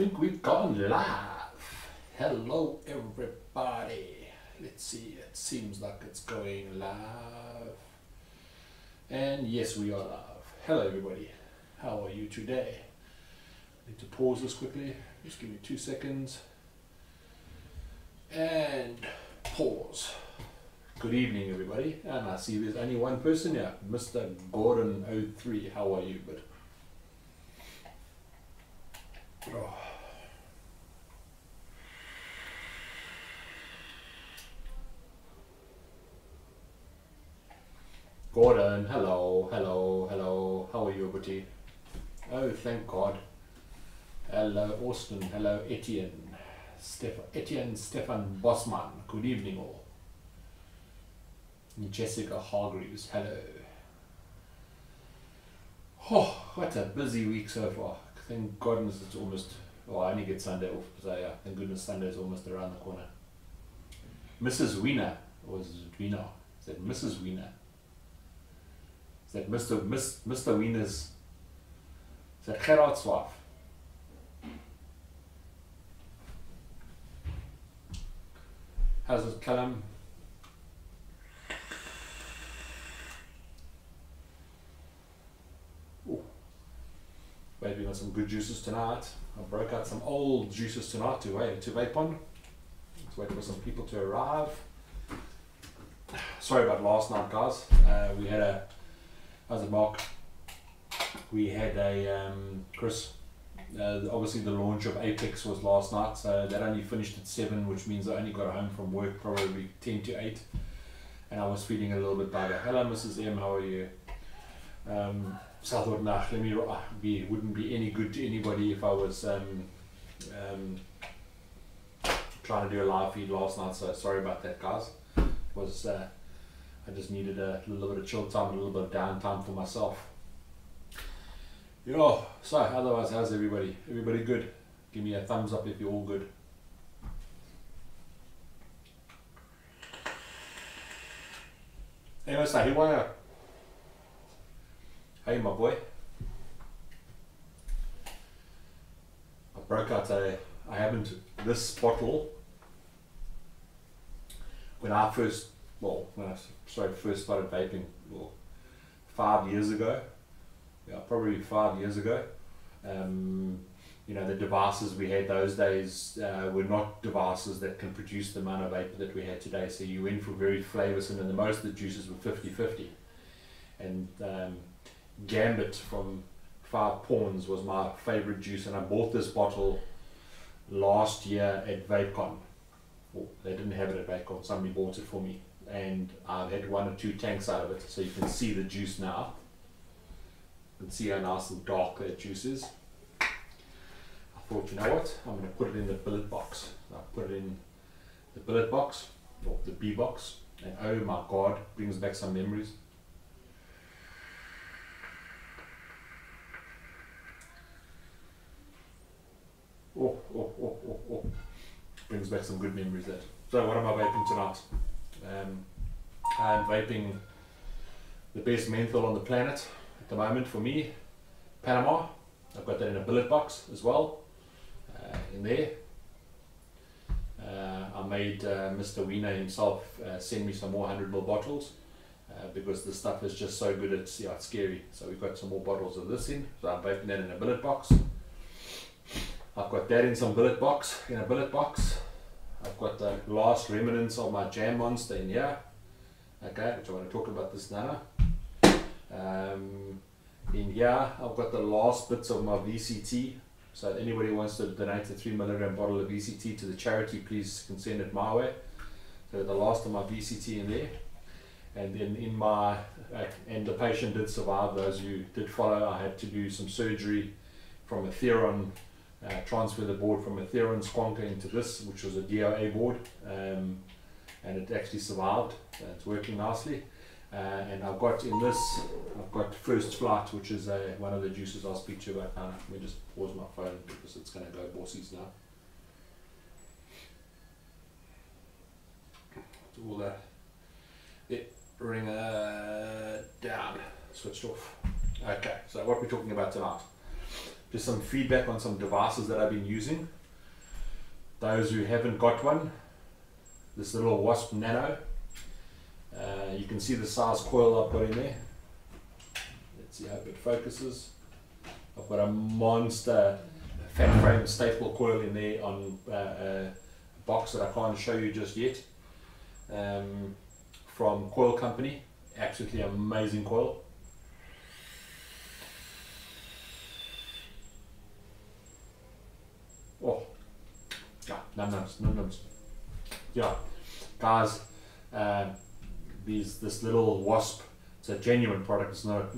think we've gone live. Hello everybody. Let's see, it seems like it's going live. And yes, we are live. Hello everybody. How are you today? I need to pause this quickly. Just give me 2 seconds. And pause. Good evening everybody. And I see there's only one person here. Mr. Gordon 03. How are you, bud? Oh. Gordon, hello, hello, hello. How are you, buddy? Oh, thank God. Hello, Austin. Hello, Etienne. Etienne Stefan Bosman. Good evening, all. Jessica Hargreaves. Hello. Oh, what a busy week so far. Thank goodness it's almost, well, I only get Sunday off, so yeah, thank goodness Sunday is almost around the corner. Mrs. Wiener, or is it Wiener? Is that Mrs. Wiener? Is that Mr. Wiener's, is that Gerard's wife? How's it, Callum? Maybe on some good juices tonight. I broke out some old juices tonight to vape on. Let's wait for some people to arrive. Sorry about last night, guys. We had a, how's it, Mark? We had a, Chris, obviously the launch of Apex was last night, so that only finished at 7, which means I only got home from work probably 10 to 8. And I was feeling a little bit better. Hello, Mrs. M, how are you? So I thought, nah, wouldn't be any good to anybody if I was trying to do a live feed last night, so sorry about that, guys. Was I just needed a little bit of chill time, a little bit of downtime for myself. Yeah, so otherwise, how's everybody? Everybody good? Give me a thumbs up if you're all good. Anyway, so here we are. Hey my boy, I broke out this bottle when I first started vaping, well, 5 years ago, yeah, probably 5 years ago. You know, the devices we had those days were not devices that can produce the amount of vapor that we had today, so you went for very flavoursome, and the most of the juices were 50-50. And Gambit from 5 Pawns was my favourite juice, and I bought this bottle last year at VapeCon. Well, they didn't have it at VapeCon, somebody bought it for me, and I've had 1 or 2 tanks out of it, so you can see the juice now. You can see how nice and dark that juice is. I thought, you know what, I'm going to put it in the billet box. So I put it in the billet box, or the B box, and oh my God, brings back some memories. Oh. Brings back some good memories, that. So what am I vaping tonight? I'm vaping the best menthol on the planet at the moment for me, Panama. I've got that in a billet box as well, in there. I made Mr. Wiener himself send me some more 100ml bottles because the stuff is just so good, it's scary. So we've got some more bottles of this in, so I'm vaping that in a billet box. I've got that in a billet box. I've got the last remnants of my Jam Monster in here. Okay, which I want to talk about this now. In here, I've got the last bits of my VCT. So if anybody wants to donate a 3mg bottle of VCT to the charity, please can send it my way. So the last of my VCT in there. And then in my, and the patient did survive. Those who did follow, I had to do some surgery from a Theron. Transfer the board from a Theron Squonker into this, which was a DOA board, and it actually survived. It's working nicely. And I've got in this, I've got First Flight, which is one of the juices I'll speak to you about now. Let me just pause my phone because it's going to go bossies now. All that. Ring down, switched off. Okay, so what we're talking about tonight. just some feedback on some devices that I've been using. Those who haven't got one, this little Wasp Nano, you can see the size coil I've got in there. Let's see, I hope it focuses. I've got a monster fat frame staple coil in there on a box that I can't show you just yet, from Coil Company. Absolutely amazing coil. Oh, yeah, num nums. Yeah, guys, this little Wasp, it's a genuine product. It's not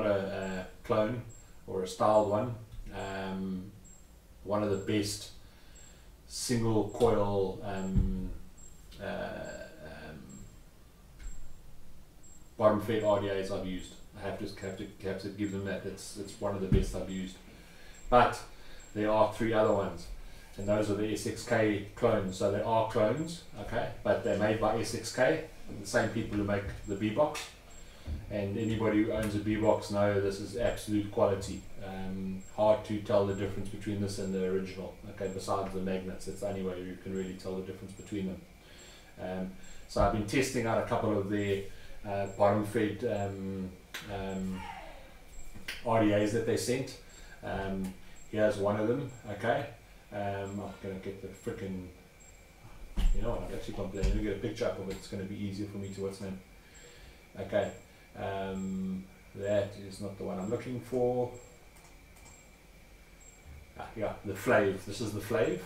a clone or a styled one. One of the best single coil bottom fed RDAs I've used. I have to give them that. It's one of the best I've used. But there are 3 other ones, and those are the SXK clones. So they are clones, okay, but they're made by SXK, the same people who make the B box. And anybody who owns a B box know this is absolute quality. Hard to tell the difference between this and the original. Okay, besides the magnets, it's the only way you can really tell the difference between them. So I've been testing out a couple of their bottom fed RDAs that they sent. Here's one of them. Okay, I'm gonna get the freaking, you know what, I've actually complained. Let me get a picture up of it. It's going to be easier for me to what's name. Okay, that is not the one I'm looking for. Yeah, the Flave. This is the Flave.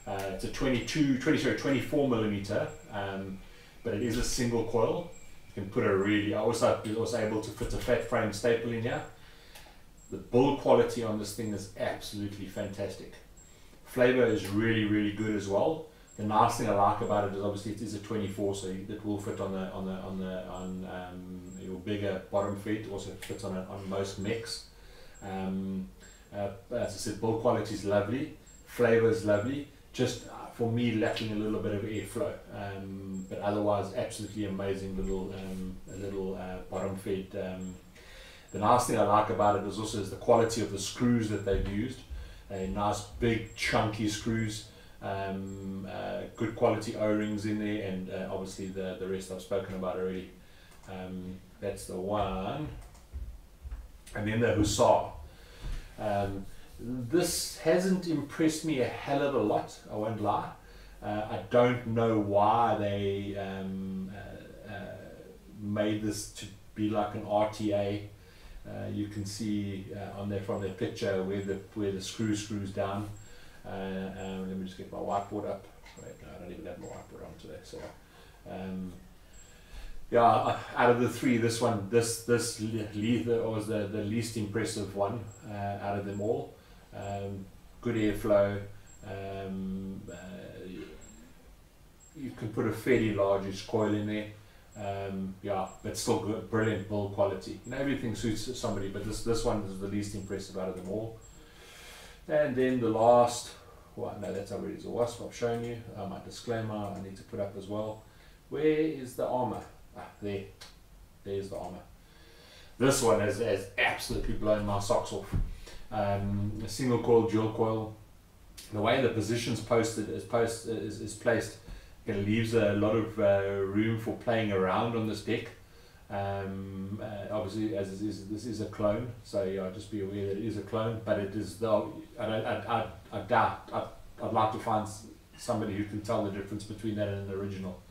It's a 24 millimeter, but it is a single coil. You can put a really, I was also able to fit a fat frame staple in here. The build quality on this thing is absolutely fantastic. Flavor is really good as well. The nice thing I like about it is obviously it is a 24, so it will fit on your bigger bottom feet. Also fits on most mechs. As I said, build quality is lovely, flavor is lovely. Just for me, lacking a little bit of airflow, but otherwise absolutely amazing little bottom feed. The nice thing I like about it is also the quality of the screws that they've used. Nice big chunky screws, good quality O-rings in there, and obviously the rest I've spoken about already. That's the one. And then the Hussar. This hasn't impressed me a hell of a lot, I won't lie. I don't know why they made this to be like an RTA. You can see on there from their picture where the screws down. Let me just get my whiteboard up. Wait, no, I don't even have my whiteboard on today. So, yeah, out of the 3, this leather was the least impressive one out of them all. Good airflow. You can put a fairly largish coil in there. Yeah, but still good, brilliant build quality. You know, everything suits somebody, but this one is the least impressive out of them all. And then the last, well, no, that's already the Wasp I've shown you. My disclaimer I need to put up as well. Where is the armor? There's the armor. This one has absolutely blown my socks off. A single coil, dual coil. The way the position's is placed, it leaves a lot of room for playing around on this deck. Obviously, as this is a clone, so yeah, just be aware that it is a clone. But it is though I doubt I'd like to find somebody who can tell the difference between that and the original.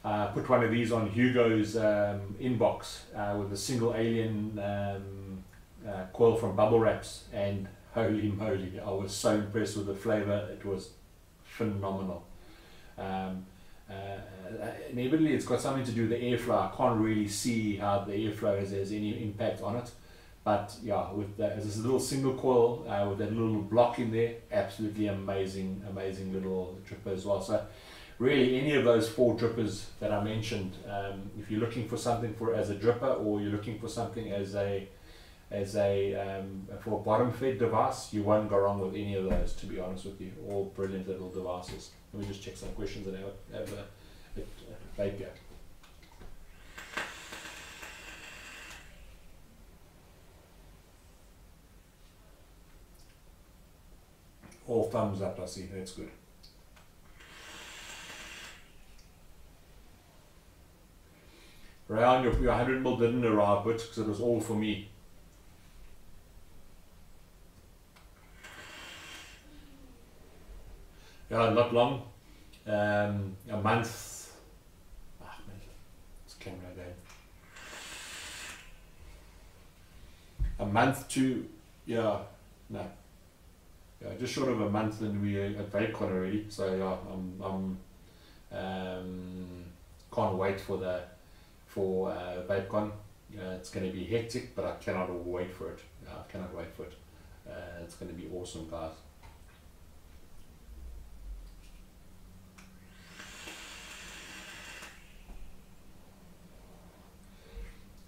Put one of these on Hugo's inbox with a single alien coil from Bubble Wraps, and holy moly, I was so impressed with the flavor. It was phenomenal. Inevitably it's got something to do with the airflow. I can't really see how the airflow has any impact on it, but yeah, with that, as this little single coil with that little block in there, absolutely amazing little dripper as well. So really, any of those 4 drippers that I mentioned, if you're looking for something as a dripper, or you're looking for something for a bottom fed device, you won't go wrong with any of those, to be honest with you. All brilliant little devices. Let me just check some questions that I have Vapier. All thumbs up, I see. That's good. Rayan, your 100 ml didn't arrive, but because it was all for me. Yeah, not long. A month. Ah, man, it's camera again. A month to, yeah, no. Yeah, just short of a month, and we at VapeCon already. So yeah, can't wait for VapeCon. It's going to be hectic, but I cannot wait for it. I cannot wait for it. It's going to be awesome, guys.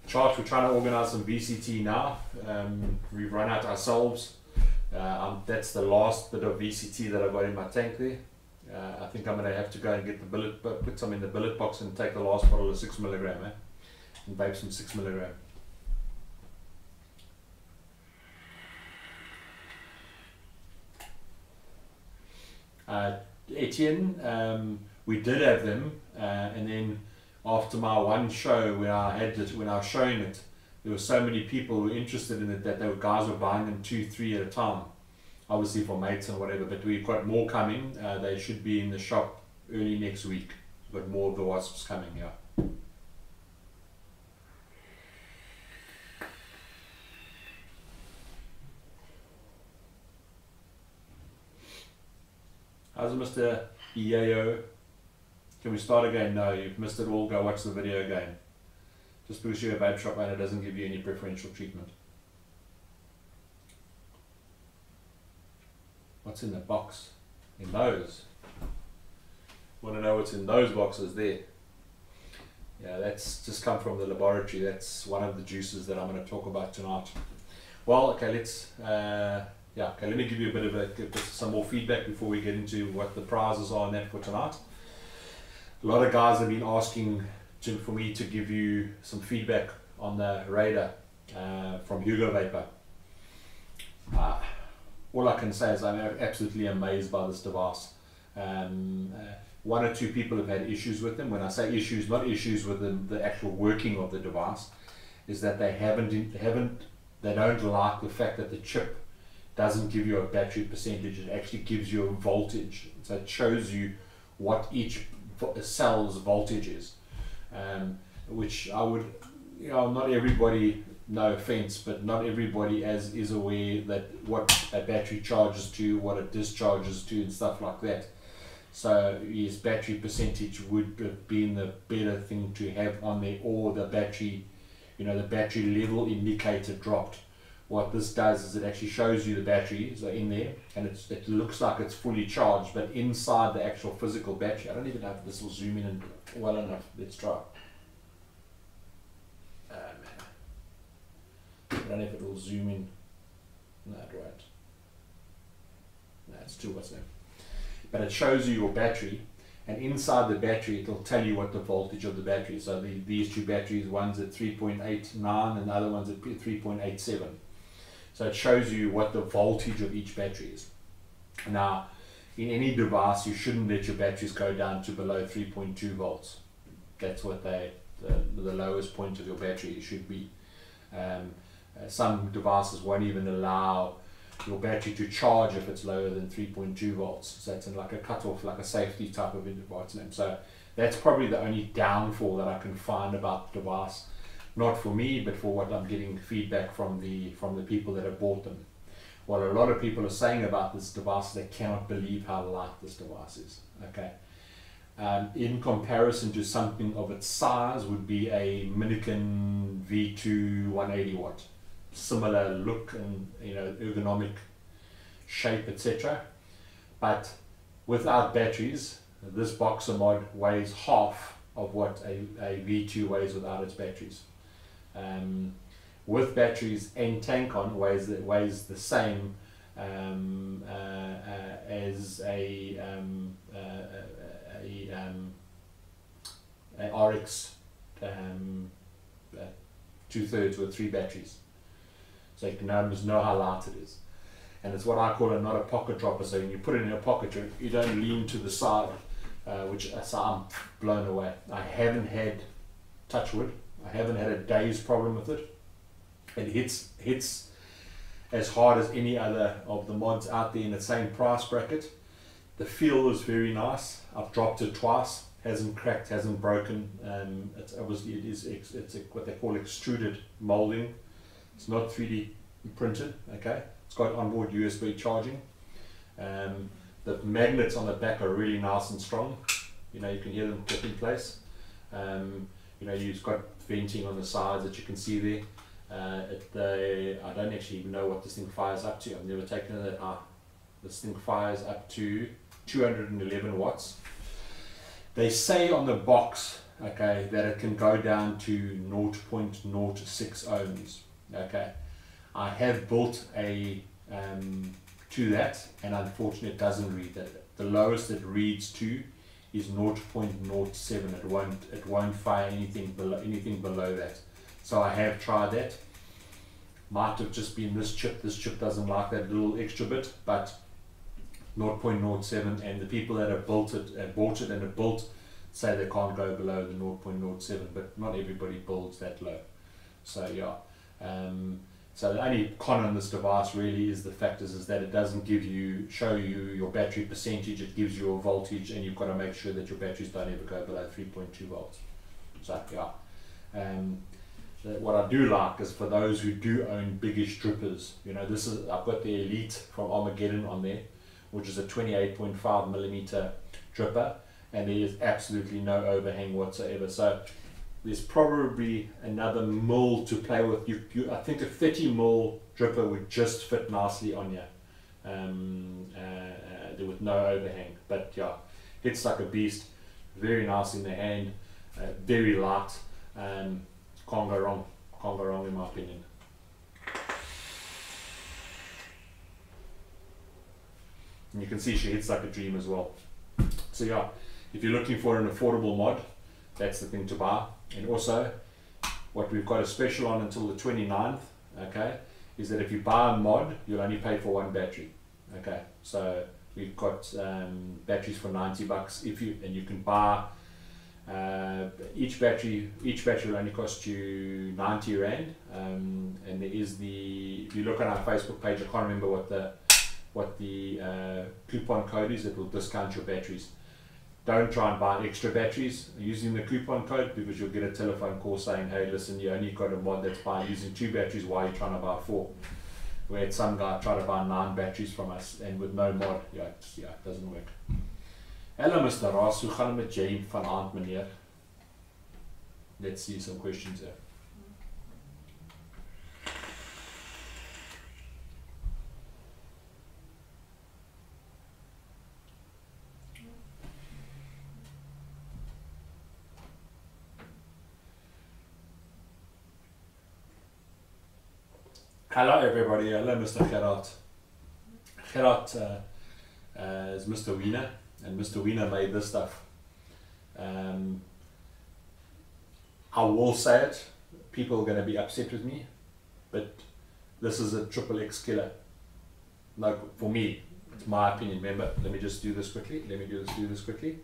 Charles, we're trying to organize some VCT now. We've run out ourselves. That's the last bit of VCT that I've got in my tank there. I think I'm going to have to go and get the billet, put some in the billet box and take the last bottle of 6 milligram, and vape some 6 milligram. Etienne, we did have them, and then after my one show when I was showing it, there were so many people who were interested in it that guys were buying them 2, 3 at a time, obviously for mates and whatever. But we've got more coming. They should be in the shop early next week. We've got more of the wasps coming here. How's Mr. EAO? Can we start again? No, you've missed it all. Go watch the video again. Just because you're a vape shop owner doesn't give you any preferential treatment. What's in the box? In those? Want to know what's in those boxes there? Yeah, that's just come from the laboratory. That's one of the juices that I'm going to talk about tonight. Well, okay, let's let me give you a bit of some more feedback before we get into what the prizes are and that for tonight. A lot of guys have been asking for me to give you some feedback on the RADER from Hugo Vapor. All I can say is I'm absolutely amazed by this device. One or two people have had issues with them. When I say issues, not issues with the actual working of the device, is that they don't like the fact that the chip doesn't give you a battery percentage. It actually gives you a voltage. So it shows you what each cell's voltage is, which I would, not everybody, no offense, but not everybody is aware that what a battery charges to, what it discharges to, and stuff like that. So yes, battery percentage would have been the better thing to have on there, or the battery, the battery level indicator dropped. What this does is it actually shows you the batteries are in there, and it looks like it's fully charged, but inside the actual physical battery, I don't even know if this will zoom in well enough. Let's try. Man. I don't know if it will zoom in. No, it won't. No, it's too much now. But it shows you your battery, and inside the battery it'll tell you what the voltage of the battery is. So these two batteries, one's at 3.89 and the other one's at 3.87. So it shows you what the voltage of each battery is. Now, in any device, you shouldn't let your batteries go down to below 3.2 volts. That's what the lowest point of your battery should be. Some devices won't even allow your battery to charge if it's lower than 3.2 volts. So it's in like a cutoff, like a safety type of device name. So that's probably the only downfall that I can find about the device. Not for me, but for what I'm getting feedback from the people that have bought them. What a lot of people are saying about this device is they cannot believe how light this device is. Okay, in comparison to something of its size would be a Minikin V2 180 watt, similar look and ergonomic shape, etc. But without batteries, this boxer mod weighs half of what a V2 weighs without its batteries. With batteries and tank on weighs the same as a RX 2/3 with 3 batteries. So you can almost know how light it is. and it's what I call not a pocket dropper. So when you put it in your pocket, you don't lean to the side, so I'm blown away. I haven't had, touch wood, I haven't had a day's problem with it. It hits as hard as any other of the mods out there in the same price bracket. The feel is very nice. I've dropped it twice, hasn't cracked, hasn't broken. It's what they call extruded molding. It's not 3D printed. Okay, it's got onboard USB charging. The magnets on the back are really nice and strong. You know, you can hear them click in place. You know, you've got venting on the sides that you can see there. I don't actually even know what this thing fires up to. I've never taken it out. This thing fires up to 211 watts. They say on the box, okay, that it can go down to 0.06 ohms. Okay, I have built a to that, and unfortunately it doesn't read that. The lowest it reads to is 0.07. It won't fire anything below that. So I have tried that. Might have just been this chip. This chip doesn't like that little extra bit, but 0.07, and the people that have bought it and have built say they can't go below the 0.07, but not everybody builds that low. So yeah, so the only con on this device really is the fact is that it doesn't show you your battery percentage. It gives you a voltage, and you've got to make sure that your batteries don't ever go below 3.2 volts. So yeah. What I do like is for those who do own biggish drippers, you know, I've got the Elite from Armageddon on there, which is a 28.5 millimeter dripper, and there is absolutely no overhang whatsoever. So there's probably another mil to play with. I think a 30 mil dripper would just fit nicely on you, with no overhang. But yeah, it's like a beast, very nice in the hand, very light. Can't go wrong in my opinion. And you can see she hits like a dream as well. So yeah, if you're looking for an affordable mod, that's the thing to buy. And also, what we've got a special on until the 29th, okay, is that if you buy a mod, you'll only pay for one battery. Okay, so we've got batteries for 90 bucks and you can buy each battery will only cost you 90 rand, and there is if you look on our Facebook page, I can't remember what the coupon code is. It will discount your batteries. Don't try and buy extra batteries using the coupon code, because you'll get a telephone call saying, hey listen, you only got a mod that's by using 2 batteries, why are you trying to buy 4? We had some guy try to buy 9 batteries from us, and with no mod, it doesn't work. Hallo Mr. Ross, hoe gaan het met jy vanaand meneer? Let's see some questions here. Hello everybody, hello Mr. Gerard. Gerard is Mr. Wiener, and Mr. Wiener made this stuff. I will say it, people are going to be upset with me, but this is a XXX killer. Like, for me, it's my opinion. Remember, let me just do this quickly. Do this quickly.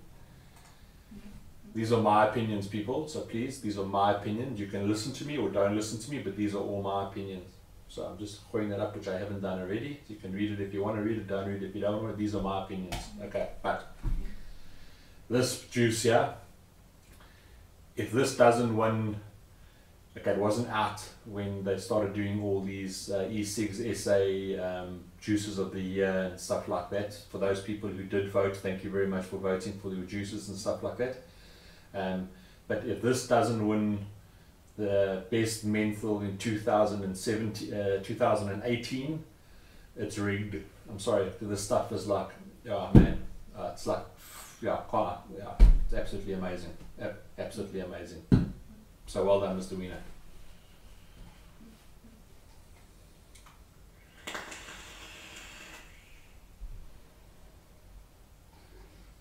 These are my opinions, people, so please, these are my opinions. You can listen to me or don't listen to me, but these are all my opinions. So I'm just throwing that up, which I haven't done already. You can read it if you want to read it, don't read it if you don't want to. These are my opinions. Okay, but this juice here, if this doesn't win, okay, it wasn't out when they started doing all these E6 SA juices of the year and stuff like that. For those people who did vote, thank you very much for voting for your juices and stuff like that. But if this doesn't win the best menthol in 2018, it's rigged. I'm sorry, this stuff is like, oh man, it's like, it's absolutely amazing. Absolutely amazing. So well done, Mr. Wiener.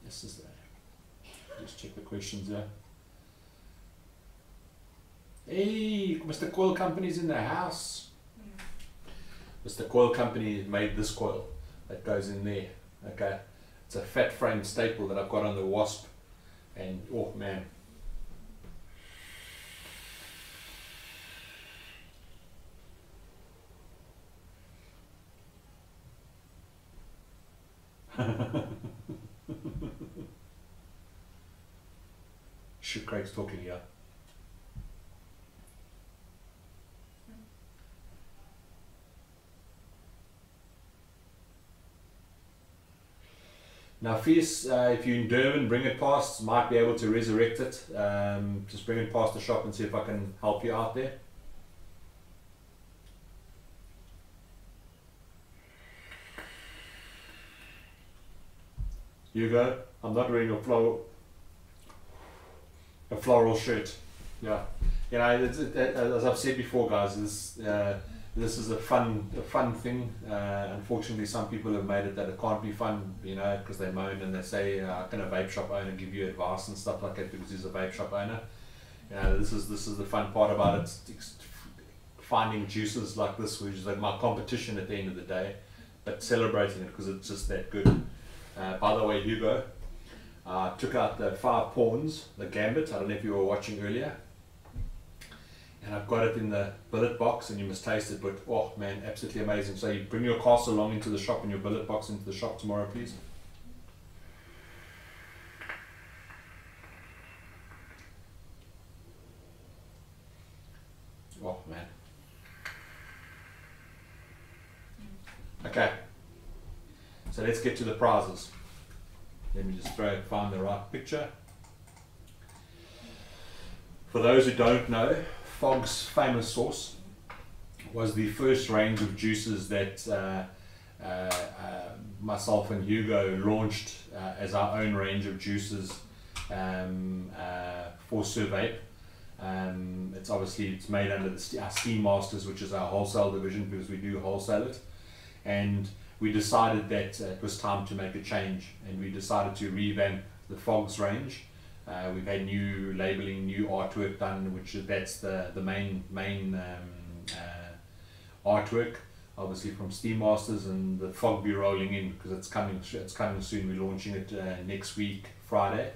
Yes, is that. Just check the questions there. Hey, Mr. Coil Company's in the house. It's the coil company made this coil that goes in there. Okay, it's a fat frame staple that I've got on the Wasp, and oh man. Shit, Craig's talking here. Now Fierce, if you're in Durban, bring it past, might be able to resurrect it. Just bring it past the shop and see if I can help you out there. Hugo, I'm not wearing a floral shirt. Yeah, you know, as I've said before, guys, this is a fun thing. Unfortunately, some people have made it that it can't be fun, you know, because they moan and they say, "How can a vape shop owner give you advice and stuff like that?" Because he's a vape shop owner. You know, this is the fun part about it. Finding juices like this, which is like my competition at the end of the day, but celebrating it because it's just that good. By the way, Hugo, took out the 5 pawns, the gambit. I don't know if you were watching earlier. And I've got it in the billet box, and you must taste it. But oh man, absolutely amazing. So you bring your castle along into the shop and your billet box into the shop tomorrow, please. Oh man. Okay. So let's get to the prizes. Let me just find the right picture. For those who don't know, Fog's Famous Sauce was the first range of juices that myself and Hugo launched as our own range of juices for Survape. It's made under our Steam Masters, which is our wholesale division, because we do wholesale it. And we decided that it was time to make a change, and we decided to revamp the Fogs range. We've had new labeling, new artwork done, that's the main artwork, obviously from Steam Masters, and the Fog be rolling in because it's coming soon. We're launching it next week, Friday.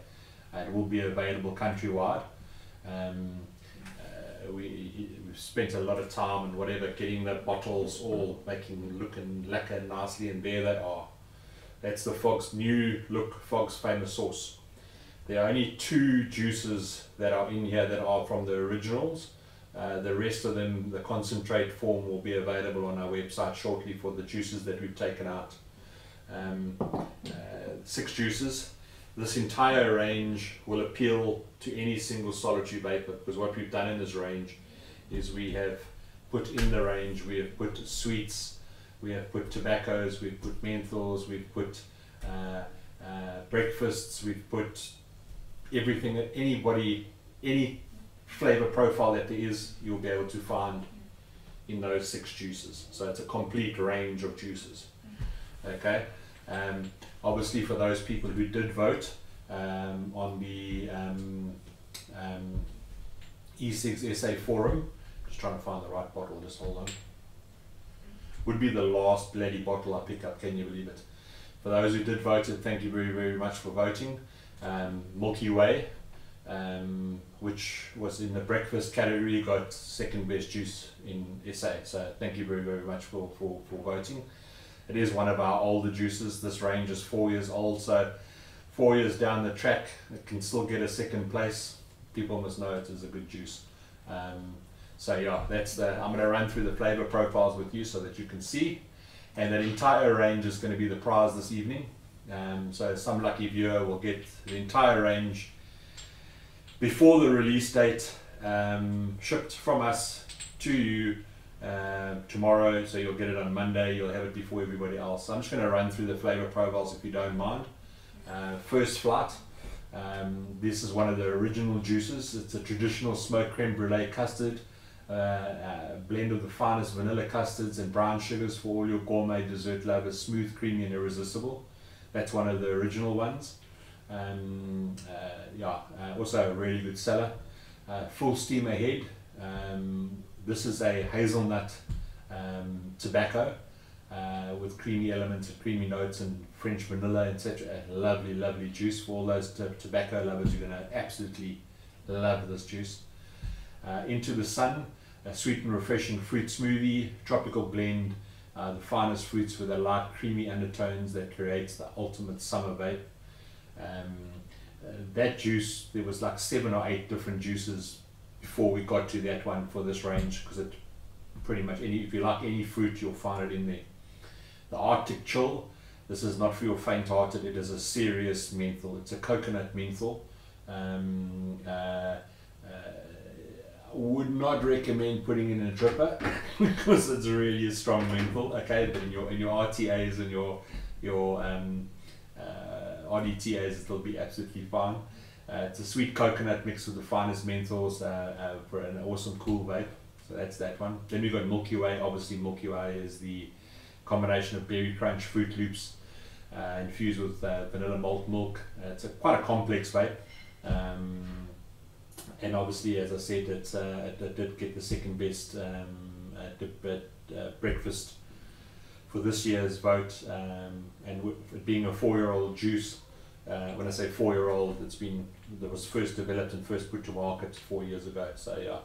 It will be available countrywide. We've spent a lot of time and whatever getting the bottles all look and lacquer nicely, and there they are. That's the Fog's new look, Fog's Famous Sauce. There are only 2 juices that are in here that are from the originals. The rest of them, the concentrate form, will be available on our website shortly for the juices that we've taken out. 6 juices. This entire range will appeal to any single solitary vapor, because what we've done in this range is we have put in the range, we have put sweets, we have put tobaccos, we've put menthols, we've put breakfasts, we've put everything that any flavor profile that there is, you'll be able to find in those 6 juices. So it's a complete range of juices. Okay. Obviously, for those people who did vote on the E6 SA forum, just trying to find the right bottle, just hold on. Would be the last bloody bottle I pick up, can you believe it? For those who did vote, thank you very, very much for voting. Milky Way, which was in the breakfast category, got 2nd best juice in SA. So thank you very, very much for voting. It is one of our older juices. This range is 4 years old, so 4 years down the track, it can still get a 2nd place. People must know it is a good juice. So yeah, I'm going to run through the flavor profiles with you so that you can see. And that entire range is going to be the prize this evening. So some lucky viewer will get the entire range before the release date, shipped from us to you tomorrow, so you'll get it on Monday. You'll have it before everybody else. So I'm just going to run through the flavor profiles if you don't mind. First Flight, this is one of the original juices. It's a traditional smoked creme brulee custard, blend of the finest vanilla custards and brown sugars for all your gourmet dessert lovers, smooth, creamy and irresistible. That's one of the original ones. Also a really good seller. Full Steam Ahead. This is a hazelnut tobacco with creamy elements and creamy notes and French vanilla, etc. A lovely, lovely juice for all those tobacco lovers. You're going to absolutely love this juice. Into the Sun, a sweet and refreshing fruit smoothie, tropical blend, the finest fruits with a light creamy undertones that creates the ultimate summer vape. That juice, there was like 7 or 8 different juices before we got to that one for this range, because it pretty much if you like any fruit, you'll find it in there. The Arctic Chill, this is not for your faint-hearted. It is a serious menthol. It's a coconut menthol. Would not recommend putting in a dripper because it's really a strong menthol. Okay, but in your RTAs and your RDTAs, it'll be absolutely fine. It's a sweet coconut mixed with the finest menthols for an awesome cool vape. So that's that one. Then we've got Milky Way. Obviously, Milky Way is the combination of berry crunch, Fruit Loops, infused with vanilla malt milk. It's quite a complex vape. And obviously, as I said, it did get the second best breakfast for this year's vote. And it being a 4-year-old juice, when I say 4-year-old, it was first developed and first put to market 4 years ago. So yeah.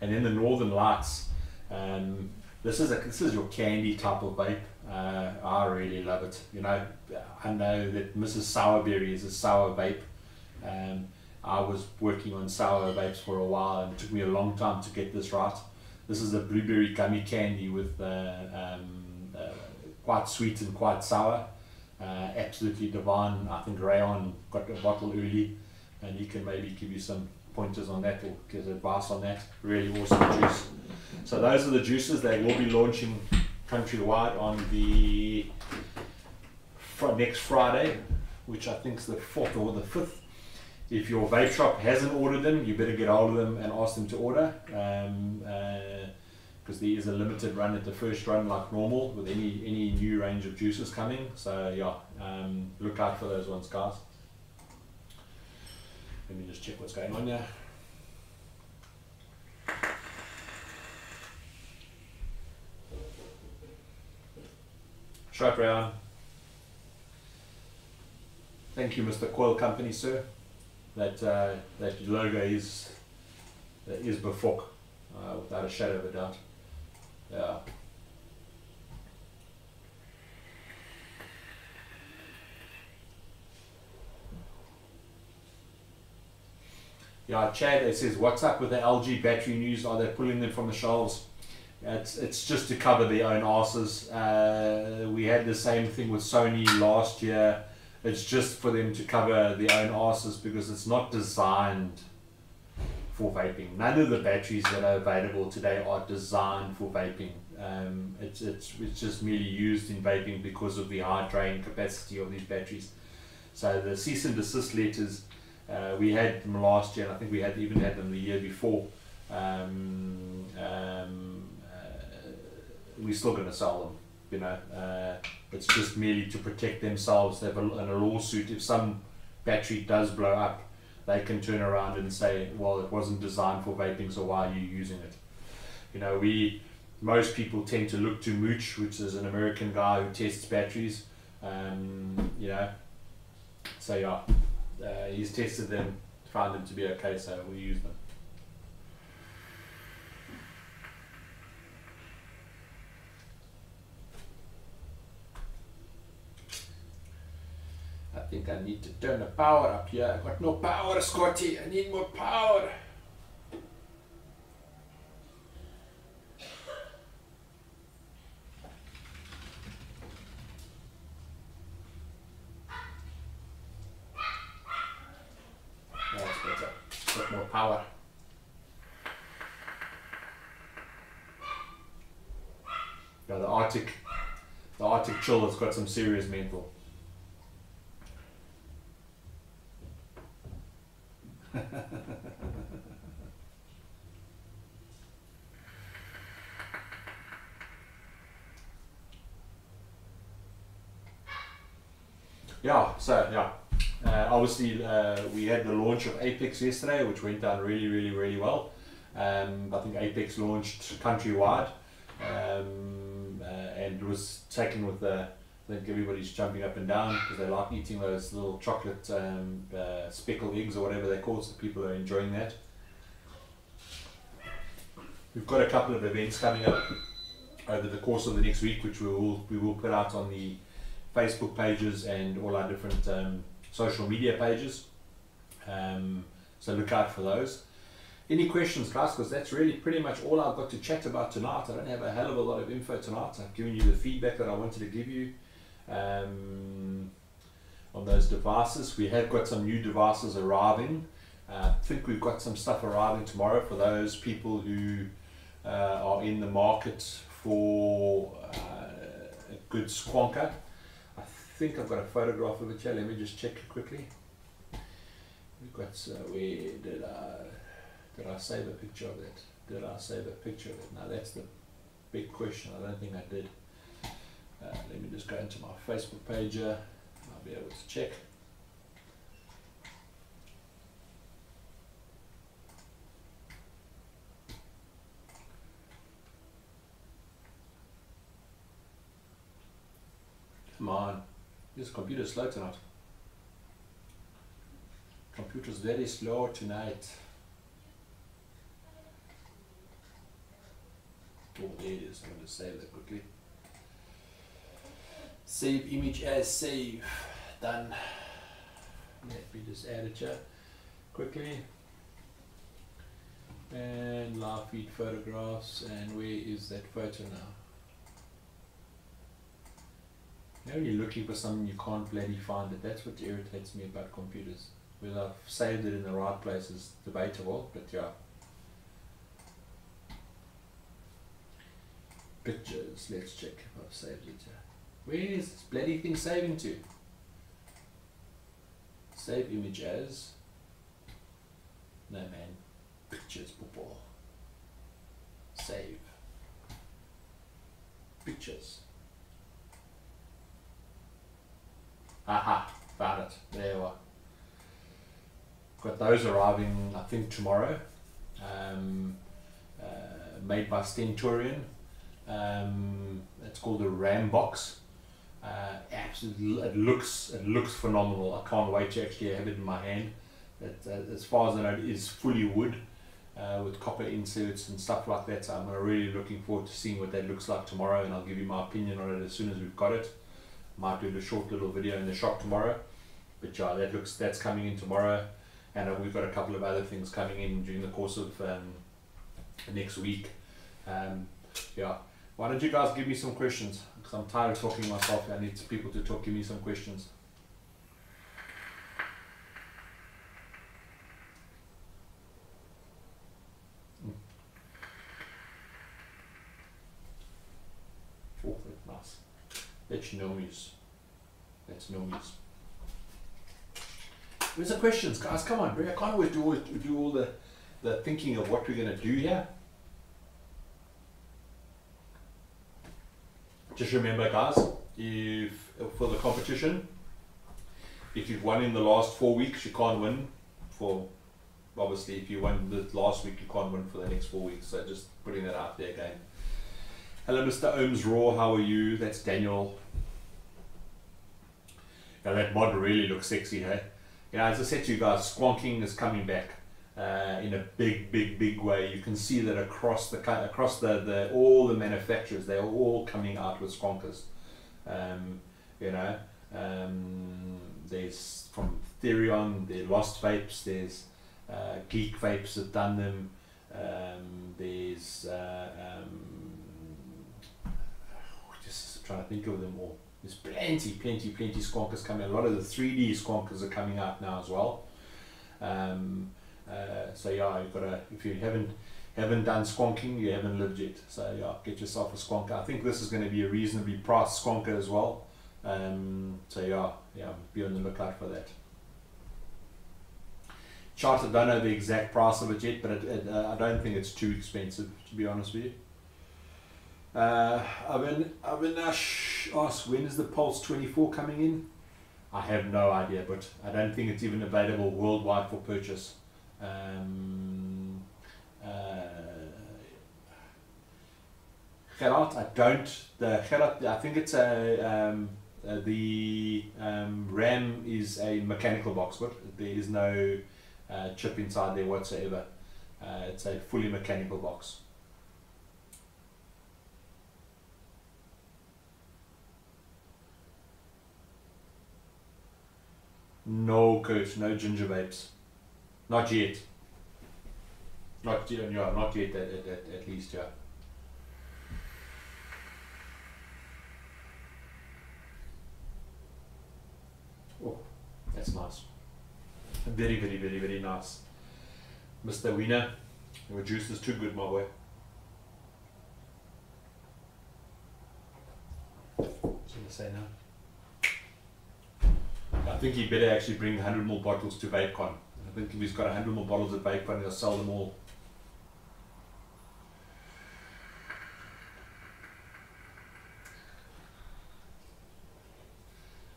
And then the Northern Lights, this is your candy type of vape. I really love it. You know, I know that Mrs. Sourberry is a sour vape. I was working on sour vapes for a while, and it took me a long time to get this right. This is a blueberry gummy candy with quite sweet and quite sour. Absolutely divine. I think Rayon got a bottle early, and he can maybe give you some pointers on that or give advice on that. Really awesome juice. So those are the juices. They will be launching countrywide on the next Friday, which I think is the 4th or the 5th. If your vape shop hasn't ordered them, you better get hold of them and ask them to order, because there is a limited run at the first run like normal with any new range of juices coming. So yeah, look out for those ones, guys. Let me just check what's going on here. Sharp round. Thank you, Mr. Coil Company, sir. That logo is Befok, without a shadow of a doubt. Yeah. Yeah, Chad, it says, what's up with the LG battery news? Are they pulling them from the shelves? It's just to cover their own asses. We had the same thing with Sony last year. It's just for them to cover their own asses, because it's not designed for vaping. None of the batteries that are available today are designed for vaping. It's just merely used in vaping because of the high drain capacity of these batteries. So the cease and desist letters, we had them last year, and I think we even had them the year before. We're still going to sell them. You know, it's just merely to protect themselves. They have in a lawsuit. If some battery does blow up, they can turn around and say, well, it wasn't designed for vaping, so why are you using it? You know, most people tend to look to Mooch, which is an American guy who tests batteries. You know, so yeah, he's tested them, found them to be okay, so we use them. I think I need to turn the power up here. I got no power, Scotty. I need more power. That's better. Got more power. Now the Arctic Chill has got some serious menthol. Yeah, so yeah, obviously we had the launch of Apex yesterday, which went down really well. I think Apex launched countrywide. and it was taken with the, I think everybody's jumping up and down because they like eating those little chocolate speckled eggs or whatever they call it, so people are enjoying that. We've got a couple of events coming up over the course of the next week, which we will put out on the Facebook pages and all our different social media pages. So look out for those. Any questions, guys? Because that's really pretty much all I've got to chat about tonight. I don't have a hell of a lot of info tonight. I've given you the feedback that I wanted to give you on those devices. We have got some new devices arriving. I think we've got some stuff arriving tomorrow for those people who are in the market for a good squonker. I think I've got a photograph of it here. Let me just check it quickly. We've got, where did I save a picture of that? Did I save a picture of it? Now that's the big question. I don't think I did. Let me just go into my Facebook page here. I'll be able to check. Come on, this computer's slow tonight. Computer's very slow tonight. Oh, there it is. I'm going to save that quickly. Save image as save. Done. Let me just add it here quickly. And live feed photographs. And where is that photo now? You know, when you're looking for something you can't bloody find it. That's what irritates me about computers. Whether I've saved it in the right place is debatable, but yeah. Pictures, let's check if I've saved it here. Where is this bloody thing saving to? Save image as. No man. Pictures, football. Save. Pictures. Aha, found it. There we are. Got those arriving, I think, tomorrow. Made by Stenturion. It's called the RAM box. Absolutely, it looks phenomenal. I can't wait to actually have it in my hand. As far as I know, it is fully wood with copper inserts and stuff like that. So I'm really looking forward to seeing what that looks like tomorrow, and I'll give you my opinion on it as soon as we've got it. Might do a short little video in the shop tomorrow. But yeah, that's coming in tomorrow, and we've got a couple of other things coming in during the course of next week. Yeah. Why don't you guys give me some questions? Because I'm tired of talking myself. I need people to give me some questions. Oh, that's nice. That's no news. That's no news. Where's the questions, guys? Come on, bro. I can't always do all the thinking of what we're going to do here. Just remember, guys, for the competition, if you've won in the last 4 weeks, you can't win for, obviously, if you won the last week, you can't win for the next 4 weeks. So just putting that out there again. Hello, Mr. Ohms Raw, how are you? That's Daniel. Now that mod really looks sexy, hey? Yeah, as I said to you guys, squonking is coming back in a big way. You can see that across all the manufacturers, they're all coming out with squonkers. You know, there's from Therion, there's Lost Vapes, there's Geek Vapes have done them. There's just trying to think of them all. There's plenty squonkers coming. A lot of the 3D squonkers are coming out now as well. So yeah, you've got to, if you haven't done squonking, you haven't lived yet. So yeah, get yourself a squonker. I think this is going to be a reasonably priced squonker as well. So yeah, be on the lookout for that. Chart, I don't know the exact price of it yet, but I don't think it's too expensive, to be honest with you. Avinash asks, when is the Pulse 24 coming in? I have no idea, but I don't think it's even available worldwide for purchase. Gerard, I don't. The Gerard, I think it's the RAM is a mechanical box, but there is no chip inside there whatsoever. It's a fully mechanical box. No Kurt, no ginger babes. Not yet. Not yet, yeah, not yet at least, yeah. Oh, that's nice. Very, very, very, very nice. Mr. Wiener, your juice is too good, my boy. What's he gonna say now? I think he better actually bring 100 more bottles to VapeCon. I think if he's got 100 more bottles at VapeCon, he'll sell them all.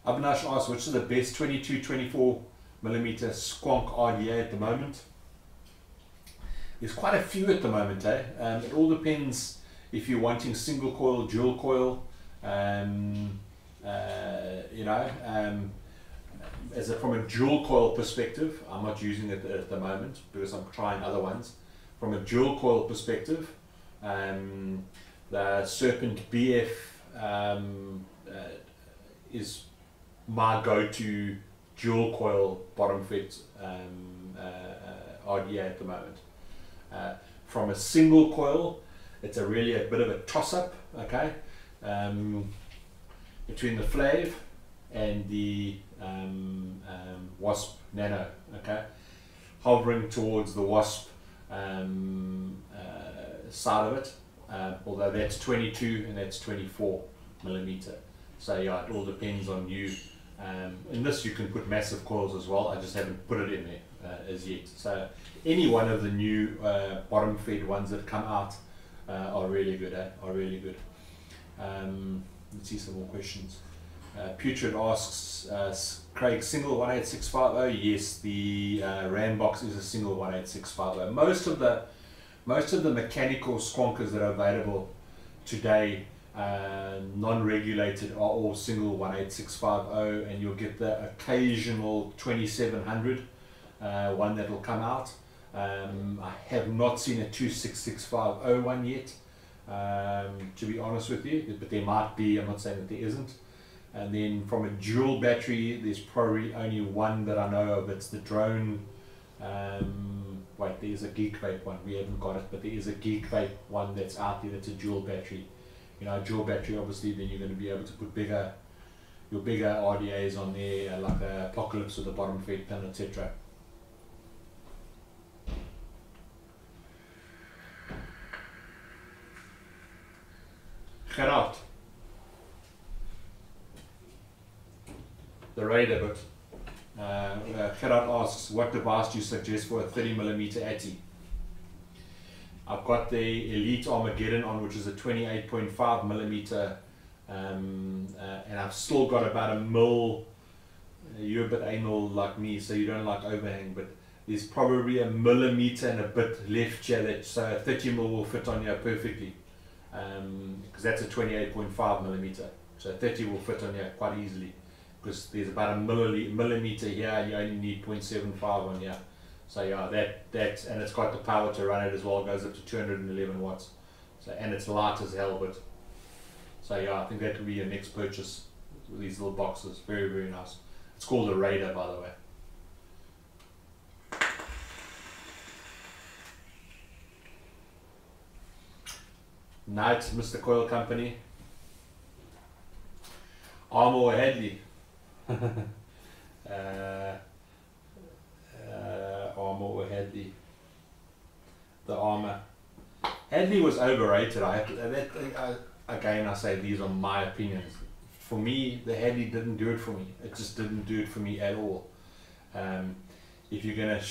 Abhinash asks, which is the best 22-24mm squonk RDA at the moment? There's quite a few at the moment, eh? It all depends if you're wanting single coil, dual coil, you know, from a dual coil perspective, I'm not using it at the moment because I'm trying other ones. From a dual coil perspective, the Serpent BF is my go-to dual coil bottom fit RDA at the moment. From a single coil, it's really a bit of a toss-up, okay, between the Flav and the Wasp Nano, okay, hovering towards the Wasp side of it, although that's 22 and that's 24mm. So yeah, it all depends on you. In this you can put massive coils as well. I just haven't put it in there as yet. So any one of the new bottom fed ones that come out are really good, are really good. Let's see some more questions. Putrid asks, Craig, single 18650? Yes, the RAM box is a single 18650. Most of the mechanical squonkers that are available today, non-regulated, are all single 18650, and you'll get the occasional 2700 one that will come out. I have not seen a 26650 one yet, to be honest with you, but there might be. I'm not saying that there isn't. And then from a dual battery, there's probably only one that I know of. It's the drone. Wait, there's a Geek Vape one. We haven't got it, but there is a Geek Vape one that's out there. That's a dual battery. You know, dual battery. Obviously, then you're going to be able to put your bigger RDAs on there, like the Apocalypse with the bottom fed pin, etc. Gerard. The RADER bit. Gerard asks, what device do you suggest for a 30mm ATI? I've got the Elite Armageddon on, which is a 28.5mm, and I've still got about a mil. You're a bit anal like me, so you don't like overhang, but there's probably a millimeter and a bit left here, so a 30mm will fit on here perfectly, because that's a 28.5mm, so 30 will fit on here quite easily. Because there's about a millimeter here, and you only need 0.75 on here. So yeah, that and it's got the power to run it as well. It goes up to 211 watts. So, and it's light as hell, but so yeah, I think that could be your next purchase with these little boxes. Very, very nice. It's called a RADER, by the way. Night, Mr. Coil Company. Armour or Hadley? Armour or Hadley? The Armour. Hadley was overrated. Again, I say these are my opinions. For me, the Hadley didn't do it for me. It just didn't do it for me at all. If you're gonna,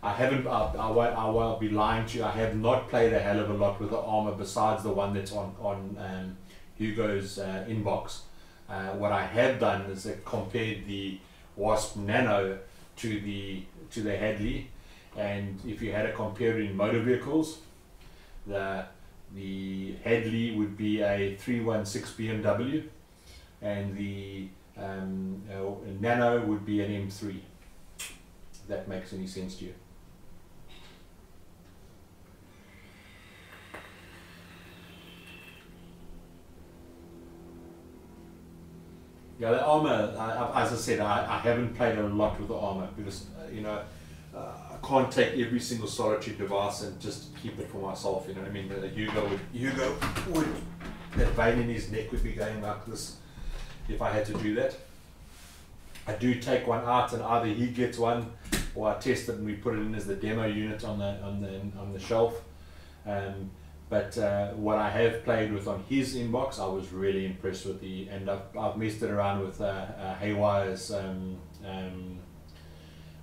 I won't be lying to you. I have not played a hell of a lot with the Armour besides the one that's on Hugo's inbox. What I have done is compared the Wasp Nano to the Hadley, and if you had to compare it in motor vehicles, the The Hadley would be a 316 BMW, and the Nano would be an M3. If that makes any sense to you. Yeah, the armor, as I said, I haven't played a lot with the armor because, you know, I can't take every single solitary device and just keep it for myself, you know what I mean? Hugo would, that vein in his neck would be going like this if I had to do that. I do take one out and either he gets one or I test it and we put it in as the demo unit on the shelf. But what I have played with on his inbox, I was really impressed with and I've messed it around with Haywire's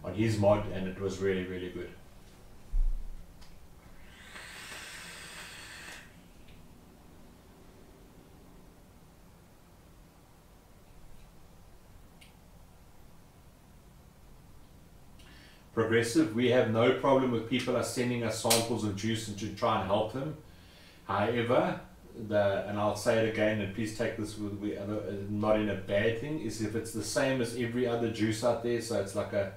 on his mod, and it was really, really good. Progressive, we have no problem with people are sending us samples of juice and to try and help them. However, and I'll say it again, and please take this with not in a bad thing, is if it's the same as every other juice out there, so it's like a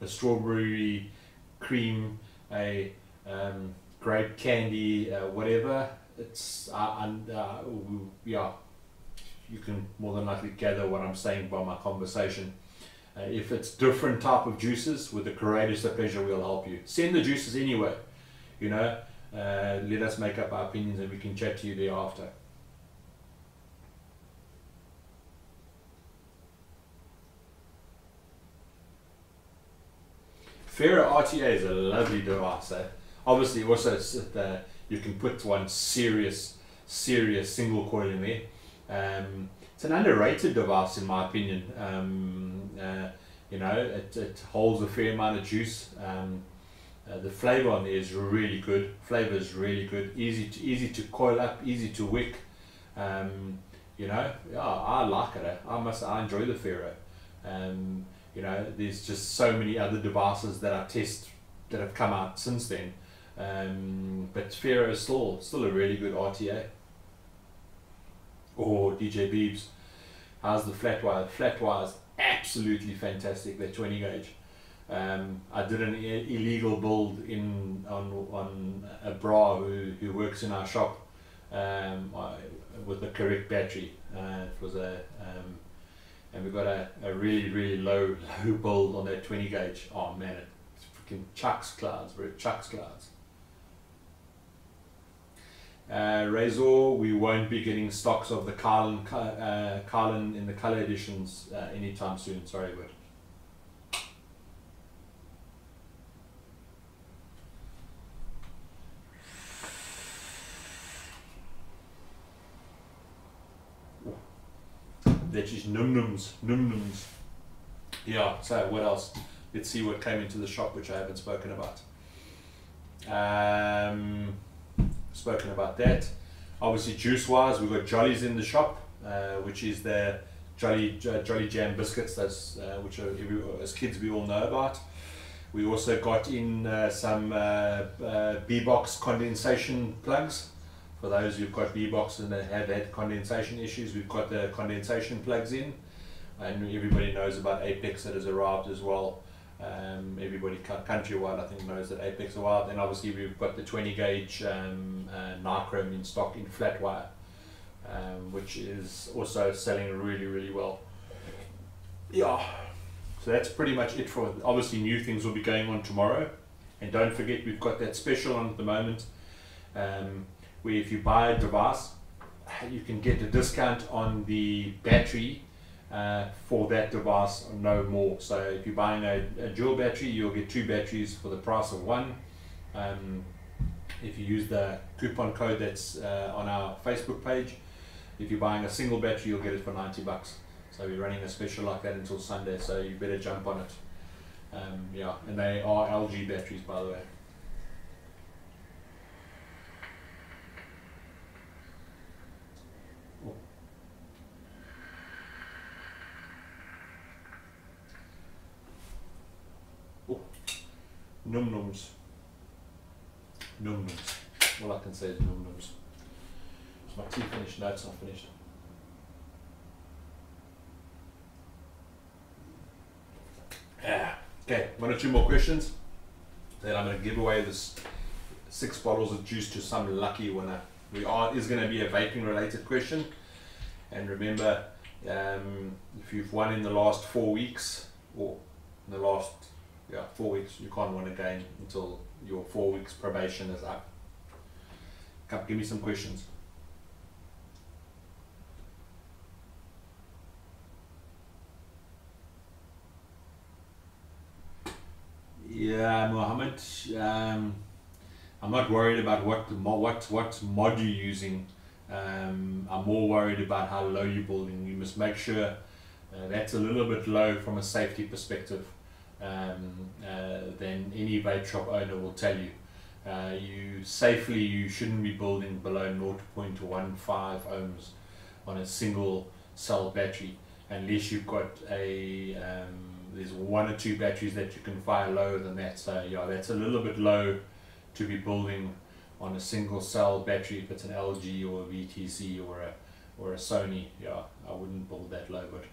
strawberry cream, a grape candy, whatever, it's yeah, you can more than likely gather what I'm saying by my conversation. If it's different type of juices, with the greatest of pleasure we'll help you. Send the juices anyway, you know, let us make up our opinions and we can chat to you thereafter. Ferro RTA is a lovely device. Obviously also you can put one serious single coil in there. It's an underrated device in my opinion. You know, it holds a fair amount of juice. The flavor on there is really good. Flavor is really good. Easy to coil up, easy to wick. You know, yeah, I like it. I enjoy the Ferro. You know, there's just so many other devices that I test that have come out since then. But Ferro is still a really good RTA. Or DJ Beebs, how's the flat wire? Flat wire is absolutely fantastic. They're 20 gauge. I did an illegal build on a bra who works in our shop with the correct battery. It was and we got a really low build on that 20 gauge. Oh man, it freaking chucks clouds, bro. It chucks clouds. Razor, we won't be getting stocks of the Carlin in the color editions anytime soon. Sorry, but that is num-nums. Yeah, so what else? Let's see what came into the shop which I haven't spoken about. Spoken about that. Obviously juice wise, we've got Jollies in the shop, which is the Jolly Jam biscuits, which are as kids we all know about. We also got in some B-box condensation plugs. For those who've got B-box and they have had condensation issues, we've got the condensation plugs in, and everybody knows about Apex that has arrived as well. Everybody countrywide I think knows that Apex arrived, and obviously we've got the 20 gauge nichrome in stock in flat wire, which is also selling really well. Yeah, so that's pretty much it for obviously new things will be going on tomorrow, and don't forget we've got that special on at the moment, where if you buy a device you can get a discount on the battery for that device, no more. So if you're buying a dual battery, you'll get 2 batteries for the price of 1. If you use the coupon code that's on our Facebook page, if you're buying a single battery, you'll get it for 90 bucks. So we're running a special like that until Sunday, so you better jump on it. Yeah, and they are LG batteries, by the way. Num-nums. All I can say is num-nums. Is my tea finished? No, it's not finished. Yeah. Okay, 1 or 2 more questions. Then I'm going to give away this 6 bottles of juice to some lucky winner. Is going to be a vaping related question. And remember, if you've won in the last 4 weeks, or in the last 4 weeks, you can't win again until your 4 weeks probation is up. Come, give me some questions. Yeah, Mohammed. I'm not worried about what mod you're using. I'm more worried about how low you're building. You must make sure that's a little bit low from a safety perspective. Then any vape shop owner will tell you. You shouldn't be building below 0.15 ohms on a single cell battery unless you've got there's 1 or 2 batteries that you can fire lower than that. So yeah, that's a little bit low to be building on a single cell battery. If it's an LG or a VTC or a Sony, yeah, I wouldn't build that low. But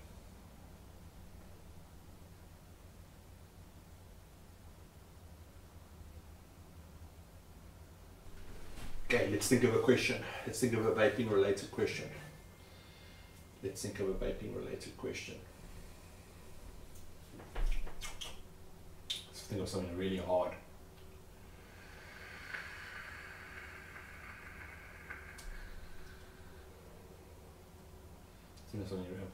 okay, let's think of a question. Let's think of a vaping related question. Let's think of a vaping related question. Let's think of something really hard. I'm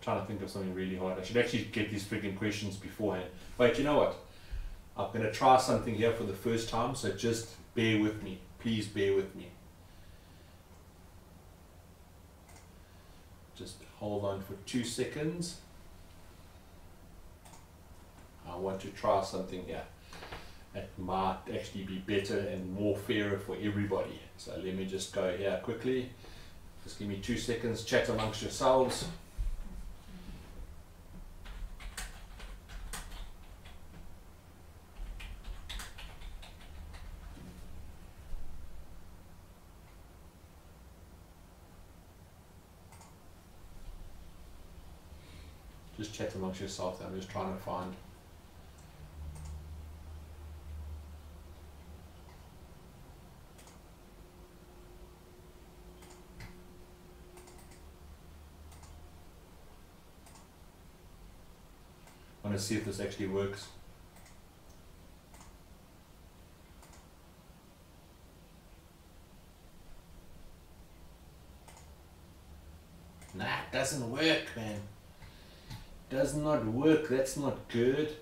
trying to think of something really hard. I should actually get these freaking questions beforehand. But you know what? I'm going to try something here for the first time, so just bear with me. Please bear with me. Just hold on for 2 seconds. I want to try something here that might actually be better and more fairer for everybody. So let me just go here quickly. Just give me 2 seconds, chat amongst yourselves. Just chat amongst yourselves. I'm just trying to find. I want to see if this actually works. Nah, it doesn't work, man. Does not work. That's not good.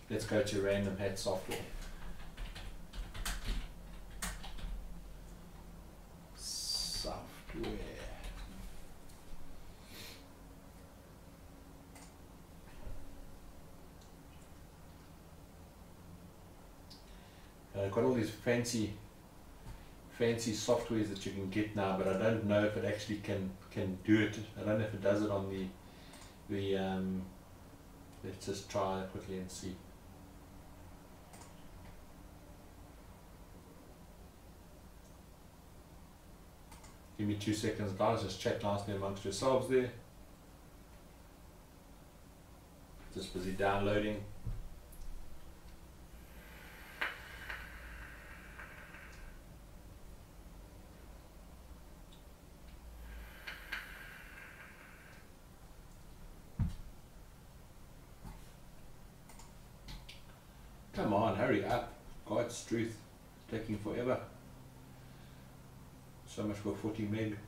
Let's go to random hat software. Software. I've got all these fancy softwares that you can get now, but I don't know if it actually can do it. I don't know if it does it on the let's just try it quickly and see. Give me 2 seconds, guys. Just chat nicely amongst yourselves there. Just busy downloading. Come on, hurry up. God's truth. It's taking forever. So much for 40 meg.